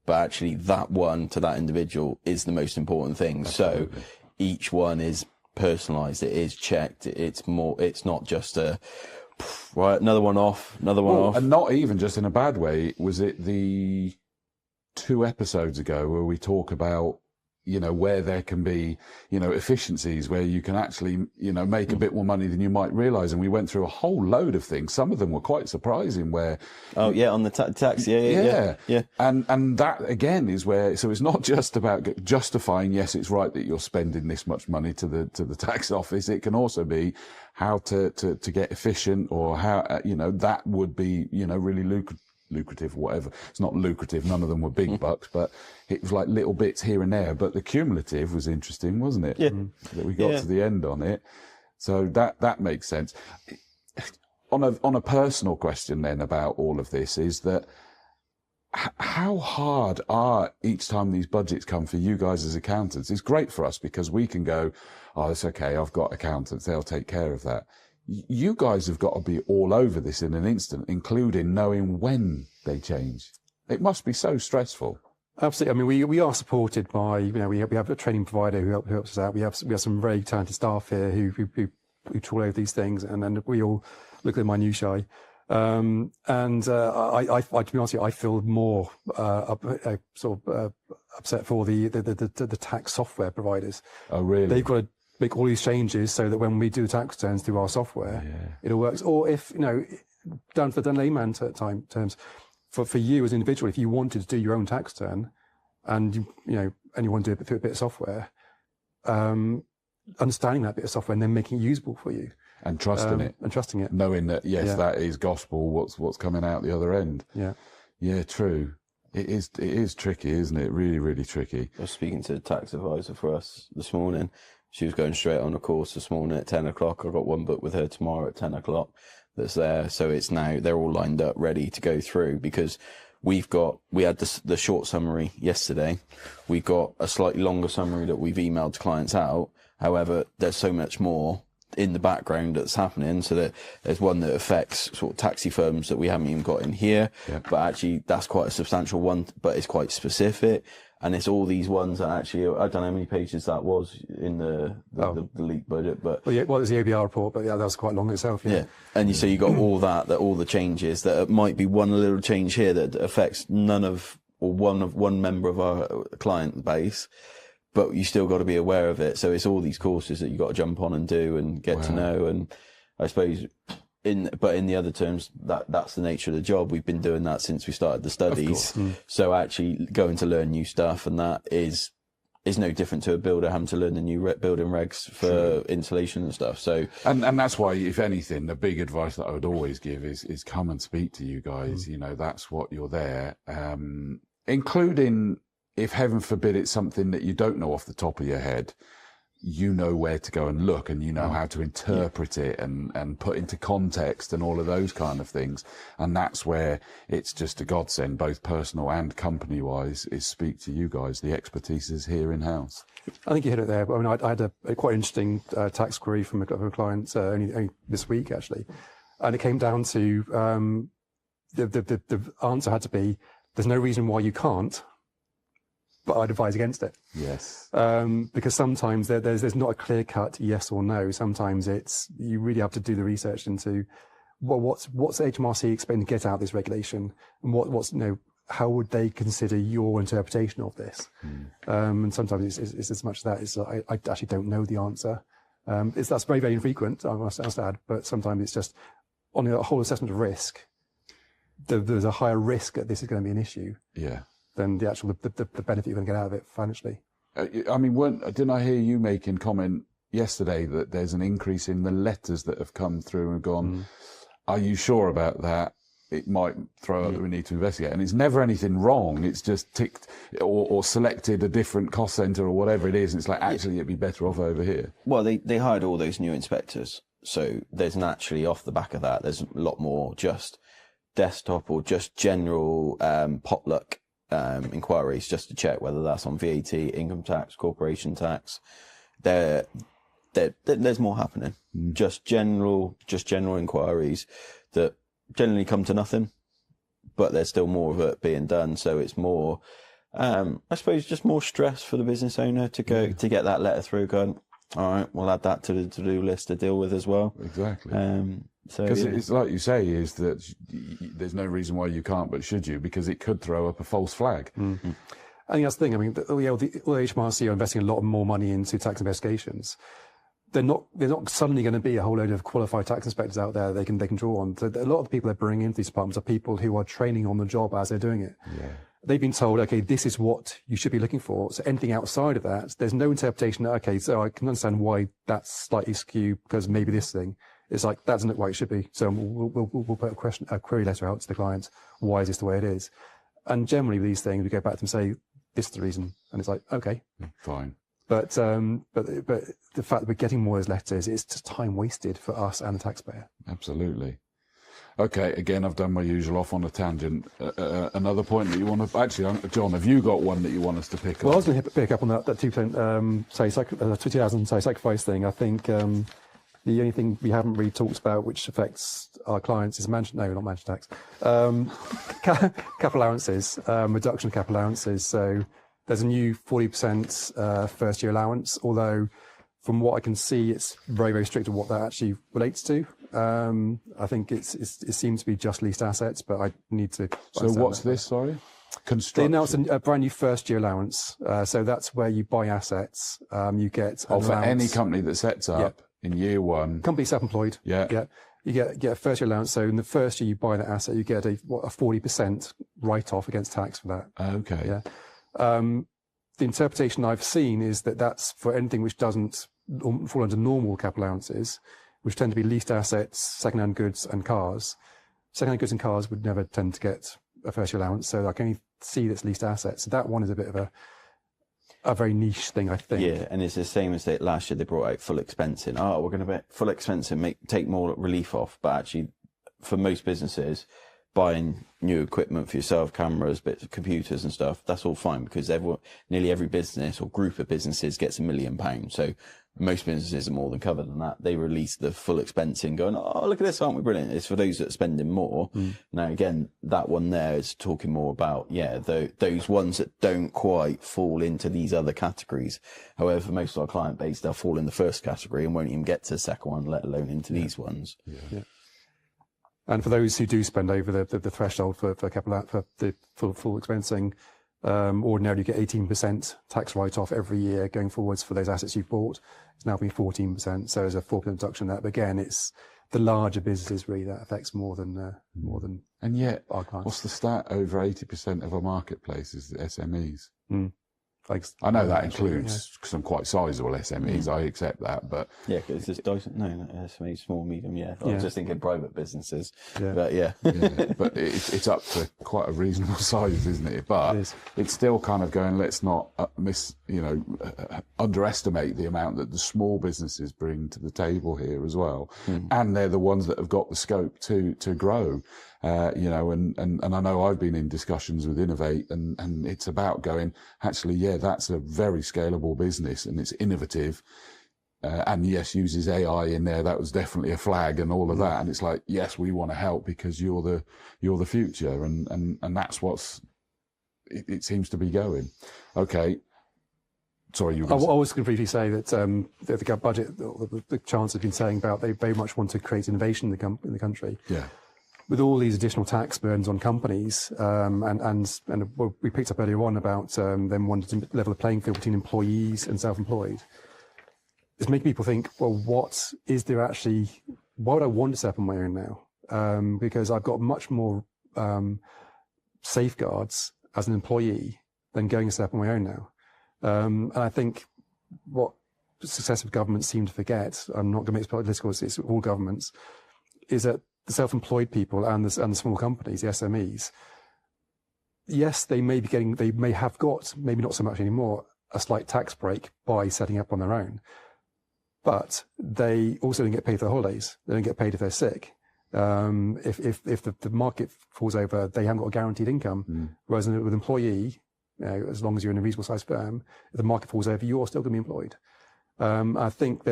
but actually that one to that individual is the most important thing. Absolutely. So each one is personalized, it is checked, it's not just a right, another one off. And not even just in a bad way. Was it the 2 episodes ago where we talk about, where there can be, efficiencies where you can actually, make a bit more money than you might realize. And we went through a whole load of things. Some of them were quite surprising where. Oh yeah. On the tax. Yeah. And that again is where, so it's not just about justifying, yes, it's right that you're spending this much money to the tax office. It can also be how to get efficient, or how, that would be, really lucrative or whatever. It's not lucrative. None of them were big bucks, but it was like little bits here and there. But the cumulative was interesting, wasn't it? Yeah. That we got to the end on it. So that makes sense. On a personal question then about all of this is that how hard are each time these budgets come for you guys as accountants? It's great for us because we can go, oh, it's okay. I've got accountants. They'll take care of that. You guys have got to be all over this in an instant, including knowing when they change. It must be so stressful. Absolutely. I mean, we are supported by, we have a training provider who helps us out. We have some very talented staff here who trawl over these things, and then we all look at the minutiae. I to be honest with you, I feel more upset for the tax software providers. Oh, really? They've got to make all these changes so that when we do the tax returns through our software, it all works. Or if, down to the layman terms, for you as an individual, if you wanted to do your own tax return and you want to do it through a bit of software, understanding that bit of software and then making it usable for you. And trusting it. Knowing that, yes, that is gospel, what's coming out the other end. Yeah. Yeah, true. It is tricky, isn't it? Really, really tricky. I was speaking to the tax advisor for us this morning. She was going straight on a course this morning at 10 o'clock. I've got one booked with her tomorrow at 10 o'clock that's there. So it's now, they're all lined up, ready to go through, because we had the short summary yesterday. We've got a slightly longer summary that we've emailed to clients out. However, there's so much more in the background that's happening, so that there's one that affects sort of taxi firms that we haven't even got in here, but actually that's quite a substantial one, but it's quite specific. And it's all these ones that actually, I don't know how many pages that was in the leak budget, but it was the OBR report, but that was quite long itself. Yeah. And so you got all that all the changes that might be one little change here that affects one member of our client base, but you still got to be aware of it. So it's all these courses that you got to jump on and do and get to know. And I suppose in the other terms, that's the nature of the job. We've been doing that since we started the studies. So actually going to learn new stuff, and that is no different to a builder having to learn the new building regs for insulation and stuff. So and that's why, if anything, the big advice that I would always give is come and speak to you guys. That's what you're there, including if heaven forbid it's something that you don't know off the top of your head. You know where to go and look, and you know how to interpret it and put into context and all of those kind of things. And that's where it's just a godsend, both personal and company wise, is speak to you guys. The expertise is here in house. I think you hit it there. I mean, I had a quite interesting tax query from a client only this week actually, and it came down to the answer had to be, there's no reason why you can't, but I'd advise against it. Yes. Because sometimes there's not a clear cut yes or no. Sometimes you really have to do the research into what's HMRC expecting to get out of this regulation, and how would they consider your interpretation of this? And sometimes it's as much that I actually don't know the answer. That's very, very infrequent, I must add, but sometimes it's just on a whole assessment of risk, there's a higher risk that this is going to be an issue. Yeah. Than the actual the benefit you're going to get out of it financially. I mean, didn't I hear you making comment yesterday that there's an increase in the letters that have come through and gone, are you sure about that? It might throw up that we need to investigate. And it's never anything wrong. It's just ticked or selected a different cost centre or whatever it is. And it's like, actually, it'd be better off over here. Well, they hired all those new inspectors. So there's naturally, off the back of that, there's a lot more just desktop or just general potluck inquiries, just to check whether that's on VAT, income tax, corporation tax. There's more happening. Just general inquiries that generally come to nothing, but there's still more of it being done. So it's more I suppose just more stress for the business owner to get that letter through. Going, all right, we'll add that to the to-do list to deal with as well. Exactly. So because it's like you say, is that there's no reason why you can't, but should you? Because it could throw up a false flag. Mm-hmm. I think that's the thing. I mean, the HMRC are investing a lot more money into tax investigations. They're not suddenly going to be a whole load of qualified tax inspectors out there they can draw on. So a lot of the people they're bringing into these departments are people who are training on the job as they're doing it. Yeah. They've been told, okay, this is what you should be looking for. So anything outside of that, there's no interpretation. Okay, so I can understand why that's slightly skewed because maybe this thing. It's like, that doesn't look like it should be. So we'll put a query letter out to the client. Why is this the way it is? And generally with these things, we go back to them and say, this is the reason. And it's like, okay. Fine. But the fact that we're getting more of those letters, it's just time wasted for us and the taxpayer. Absolutely. Okay, again, I've done my usual off on a tangent. Another point that you want to... Actually, John, have you got one that you want us to pick up? Well, I was going to pick up on that 2%, 2000 sacrifice thing. I think the only thing we haven't really talked about which affects our clients is not mansion tax. Cap allowances, reduction of cap allowances. So there's a new 40% first year allowance, although from what I can see, it's very, very strict on what that actually relates to. I think it seems to be just leased assets, but I need to... So what's this, sorry? They announced a brand new first year allowance. So that's where you buy assets. You get for any company that sets up in year one. Company self-employed. Yeah. You get a first year allowance. So in the first year you buy that asset, you get a 40% write-off against tax for that. Okay. Yeah. The interpretation I've seen is that that's for anything which doesn't fall under normal cap allowances, which tend to be leased assets, second-hand goods and cars. Second-hand goods and cars would never tend to get a first year allowance, so I can only see that's leased assets. So that one is a bit of a very niche thing, I think. Yeah, and it's the same as last year they brought out full expensing. Oh, we're going to full expensing, take more relief off. But actually, for most businesses, buying new equipment for yourself, cameras, bits of computers and stuff, that's all fine because nearly every business or group of businesses gets £1 million. So most businesses are more than covered on that. They release the full expensing going, oh, look at this, aren't we brilliant? It's for those that are spending more. Now, again, that one there is talking more about, those ones that don't quite fall into these other categories. However, for most of our client base, they'll fall in the first category and won't even get to the second one, let alone into these ones. Yeah. And for those who do spend over the threshold for the full expensing, ordinarily you get 18% tax write-off every year going forwards for those assets you've bought. It's now been 14%, so there's a 4% deduction there. But again, it's the larger businesses really that affects more than and yet, our clients. What's the stat? Over 80% of our marketplace is the SMEs. I know that includes some quite sizable SMEs. I accept that, but because it's SME, small, medium. I was just thinking private businesses, but but it's up to quite a reasonable size, isn't it? But it's still kind of going. Let's not underestimate the amount that the small businesses bring to the table here as well, and they're the ones that have got the scope to grow. And I know I've been in discussions with Innovate and it's about going, actually, that's a very scalable business and it's innovative. And yes, uses AI in there. That was definitely a flag and all of that. And it's like, yes, we want to help because you're the future. And that's it seems to be going. Okay. Sorry, you were I was going to briefly say that the budget, the Chancellor has been saying about they very much want to create innovation in the country. Yeah. With all these additional tax burdens on companies, and we picked up earlier on about them wanting to level the playing field between employees and self-employed, it's making people think, well, what is there actually? Why would I want to set up on my own now? Because I've got much more safeguards as an employee than going to set up on my own now. And I think what successive governments seem to forget, I'm not going to make this political, it's all governments, is that the self-employed people and the small companies, the SMEs, yes, they may have got, maybe not so much anymore, a slight tax break by setting up on their own. But they also don't get paid for their holidays. They don't get paid if they're sick. If the market falls over, they haven't got a guaranteed income. Whereas with an employee, as long as you're in a reasonable sized firm, if the market falls over, you're still going to be employed. I think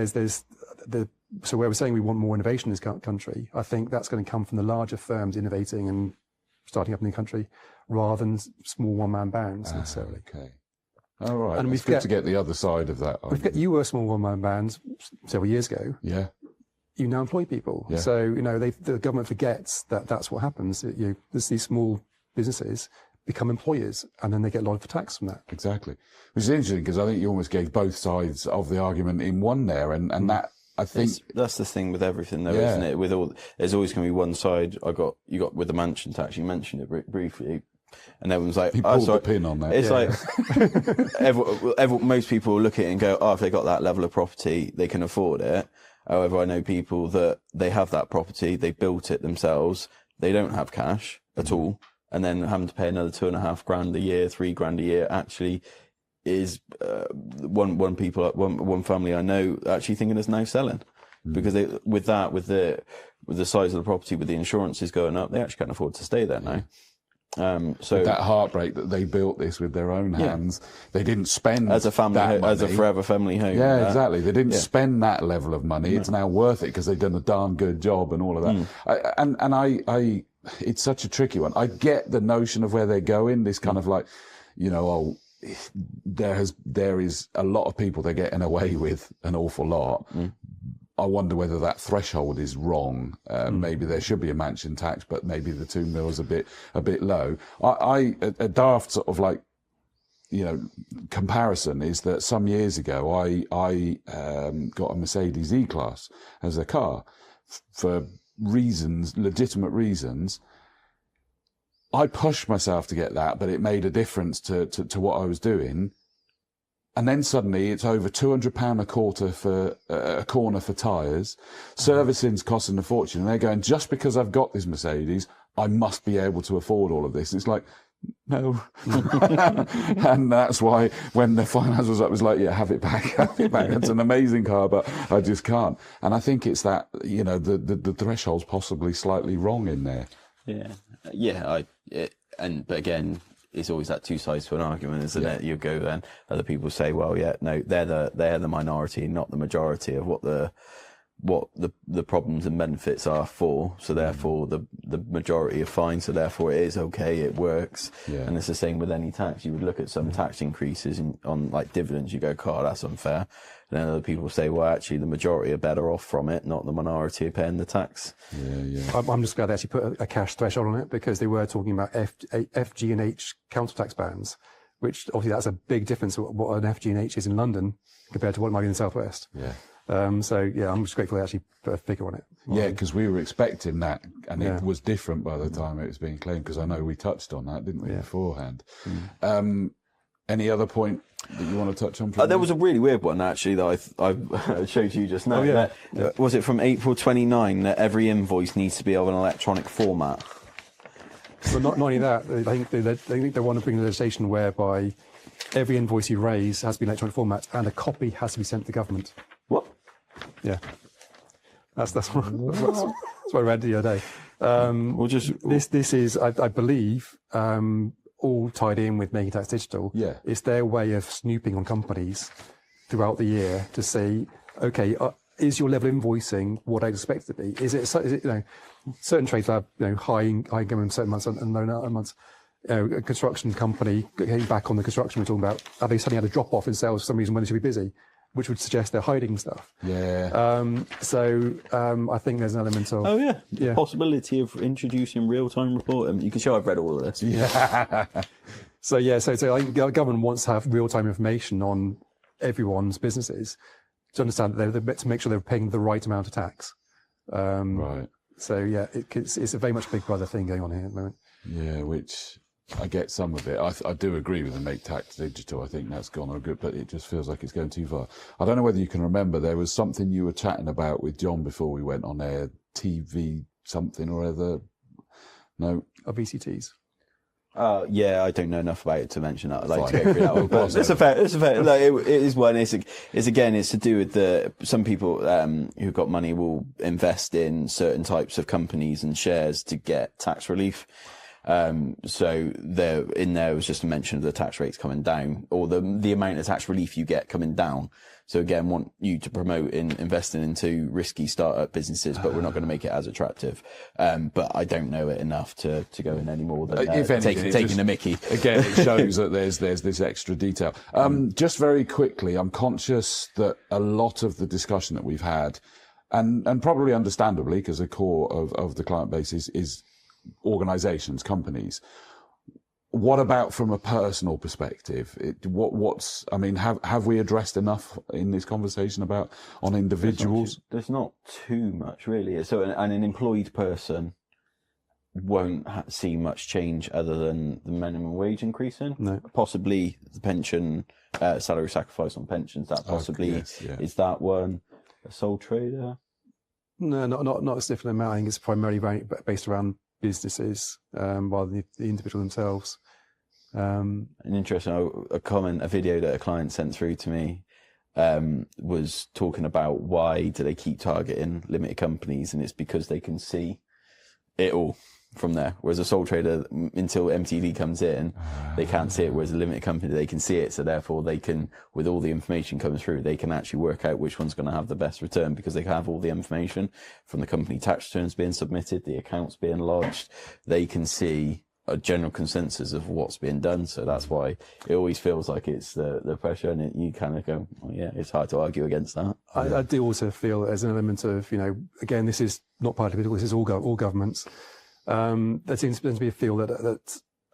so where we're saying we want more innovation in this country, I think that's going to come from the larger firms innovating and starting up in the country, rather than small one-man bands necessarily. Okay. All right. And it's good to get the other side of that. You were a small one-man band several years ago. Yeah. You now employ people. Yeah. So, the government forgets that that's what happens. These small businesses become employers, and then they get a lot of tax from that. Exactly. Which is interesting, because I think you almost gave both sides of the argument in one there, and that, I think... That's the thing with everything, though, isn't it? There's always going to be one side. You got with the mansion tax, you mentioned it briefly, and everyone's like, he pulled the pin on that. It's like, most people look at it and go, if they got that level of property, they can afford it. However, I know people that they have that property, they built it themselves, they don't have cash at all, and then having to pay another $2,500 a year, $3,000 a year actually is one family I know actually thinking it's now selling, because with the size of the property, with the insurances going up, they actually can't afford to stay there now. So with that heartbreak that they built this with their own hands, they didn't spend as a family, as a forever family home. Yeah, exactly. They didn't spend that level of money. It's now worth it because they've done a darn good job and all of that. I it's such a tricky one. I get the notion of where they're going. This kind of like, there is a lot of people they're getting away with an awful lot. I wonder whether that threshold is wrong. Maybe there should be a mansion tax, but maybe the 2 mil is a bit low. A daft sort of like, comparison is that some years ago I got a Mercedes E-Class as a car for legitimate reasons. I pushed myself to get that, but it made a difference to what I was doing. And then suddenly it's over £200 a corner for tyres. Servicing's costing a fortune. And they're going, just because I've got this Mercedes, I must be able to afford all of this. It's like, no. And that's why when the finance was up, it was like, have it back. It's an amazing car, but I just can't. And I think it's that, the threshold's possibly slightly wrong in there. But again, it's always that two sides to an argument, isn't it? You go then, other people say, well, no, they're the minority, not the majority of what the problems and benefits are for. So therefore, the majority are fine. So therefore, it is okay. It works. Yeah. And it's the same with any tax. You would look at some tax increases on like dividends. You go, God, that's unfair. And then other people say, well, actually, the majority are better off from it, not the minority are paying the tax. I'm just glad they actually put a cash threshold on it, because they were talking about FG and H council tax bands, which obviously that's a big difference to what an FG and H is in London compared to what it might be in the Southwest. I'm just grateful they actually put a figure on it. Because we were expecting that, and it was different by the time it was being claimed, because I know we touched on that, didn't we, beforehand? Any other point that you want to touch on? There was a really weird one, actually, that I showed you just now. Was it from April 29 that every invoice needs to be of an electronic format? But not only that, I think they want to bring legislation whereby every invoice you raise has to be in electronic format, and a copy has to be sent to the government. What? Yeah. That's what I read the other day. This is, I believe, all tied in with Making Tax Digital. It's their way of snooping on companies throughout the year to say, okay, is your level of invoicing what I expect it to be? Is it certain trades have high income in certain months and low in other months. A construction company, getting back on the construction we're talking about, are they suddenly had a drop off in sales for some reason when they should be busy, which would suggest they're hiding stuff. I think there's an element of the possibility of introducing real-time reporting. You can show I've read all of this. So I think the government wants to have real-time information on everyone's businesses to understand that to make sure they're paying the right amount of tax. Right. So it's a very much Big Brother thing going on here at the moment. Which I get some of it. I do agree with the Make Tax Digital. I think that's gone on good, but it just feels like it's going too far. I don't know whether you can remember, there was something you were chatting about with Jon before we went on air, TV something or other. No? VCTs. I don't know enough about it to mention that. I'd like to go through that one. But it's a fair. Like, it is one. It's to do with some people who've got money will invest in certain types of companies and shares to get tax relief. So there was just a mention of the tax rates coming down, or the amount of tax relief you get coming down. So again, want you to promote in investing into risky startup businesses, but we're not going to make it as attractive. But I don't know it enough to go in any more than taking the mickey. Again, it shows that there's this extra detail. Just very quickly, I'm conscious that a lot of the discussion that we've had, and probably understandably, because the core of the client base is organizations, companies. What about from a personal perspective? Have we addressed enough in this conversation about on individuals? There's not too much really. So an employed person won't see much change other than the minimum wage increasing. No. Possibly the pension, salary sacrifice on pensions. That possibly is that one. A sole trader? No, not a significant amount. I think it's primarily based around businesses rather than the individual themselves. An interesting a video that a client sent through to me was talking about why do they keep targeting limited companies, and it's because they can see it all from there. Whereas a sole trader, until MTD comes in, they can't see it. Whereas a limited company, they can see it. So therefore, they can, with all the information coming through, they can actually work out which one's going to have the best return, because they have all the information from the company tax returns being submitted, the accounts being lodged. They can see a general consensus of what's being done. So that's why it always feels like it's the pressure, and you kind of go, oh yeah, it's hard to argue against that. I do also feel there's an element of, again, this is not political, this is all governments. There seems to be a feel that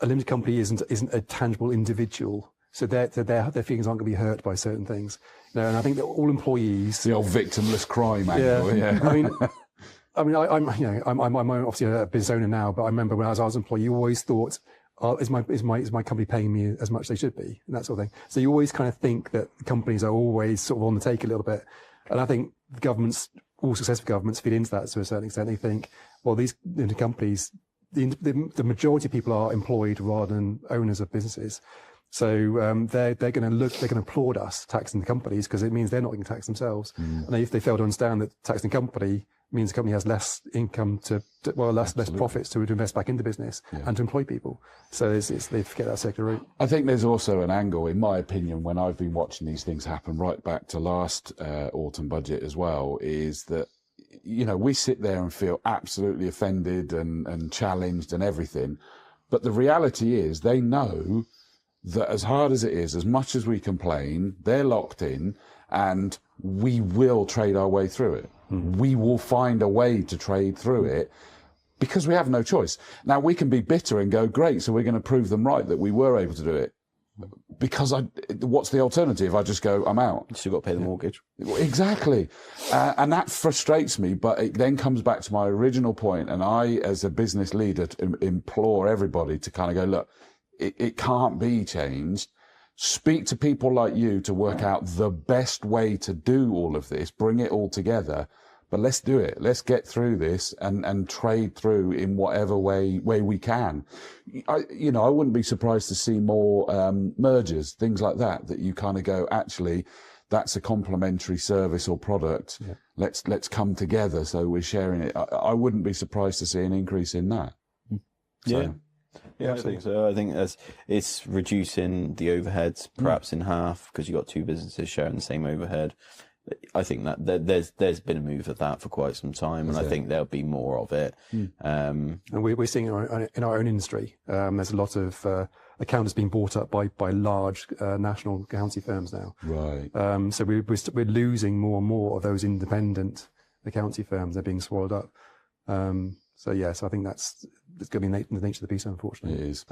a limited company isn't a tangible individual, so their feelings aren't going to be hurt by certain things. And I think that all employees, the old victimless crime angle. Yeah. I'm obviously a business owner now, but I remember when I was an employee, you always thought, is my company paying me as much as they should be, and that sort of thing. So you always kind of think that companies are always sort of on the take a little bit, and I think governments, all successful governments, feed into that to a certain extent. They think, well, these companies, the majority of people are employed rather than owners of businesses. So they're going to applaud us taxing the companies, because it means they're not getting taxed themselves. And if they fail to understand that taxing a company means the company has less income less profits to invest back into business and to employ people. So they forget that circular route. I think there's also an angle, in my opinion, when I've been watching these things happen right back to last autumn budget as well, is that, we sit there and feel absolutely offended and challenged and everything. But the reality is they know that as hard as it is, as much as we complain, they're locked in, and we will trade our way through it. We will find a way to trade through it, because we have no choice. Now, we can be bitter and go, great, so we're going to prove them right that we were able to do it. Because what's the alternative? I just go, I'm out. You still got to pay the mortgage. Exactly. And that frustrates me, but it then comes back to my original point. And I, as a business leader, implore everybody to kind of go, look, it can't be changed. Speak to people like you to work out the best way to do all of this, bring it all together. But let's do it. Let's get through this and trade through in whatever way we can. I wouldn't be surprised to see more mergers, things like that you kind of go, actually, that's a complementary service or product. Yeah. Let's come together, so we're sharing it. I wouldn't be surprised to see an increase in that. Yeah. Yeah, I think so. I think it's reducing the overheads perhaps in half, because you've got two businesses sharing the same overhead. I think that there's been a move of that for quite some time, and I think there'll be more of it. And we're seeing in our own industry, there's a lot of accountants being bought up by large national accountancy firms now. Right. So we're losing more and more of those independent accountancy firms. They're being swallowed up. So I think it's going to be the nature of the beast, unfortunately. It is.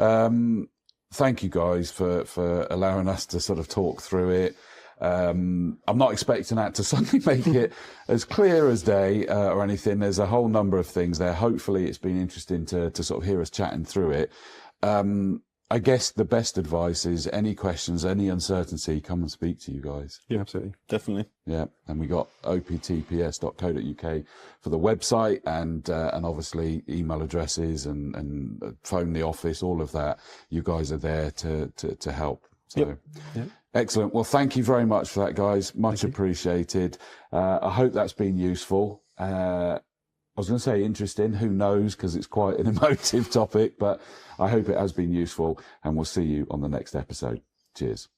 Thank you guys for allowing us to sort of talk through it. I'm not expecting that to suddenly make it as clear as day or anything. There's a whole number of things there. Hopefully it's been interesting to sort of hear us chatting through it. I guess the best advice is any questions, any uncertainty, come and speak to you guys. Yeah, absolutely. Definitely. Yeah. And we got optps.co.uk for the website and obviously email addresses and phone the office, all of that. You guys are there to help. So Yep. Excellent. Well, thank you very much for that, guys. Much appreciated. I hope that's been useful. I was going to say interesting. Who knows? Because it's quite an emotive topic, but I hope it has been useful, and we'll see you on the next episode. Cheers.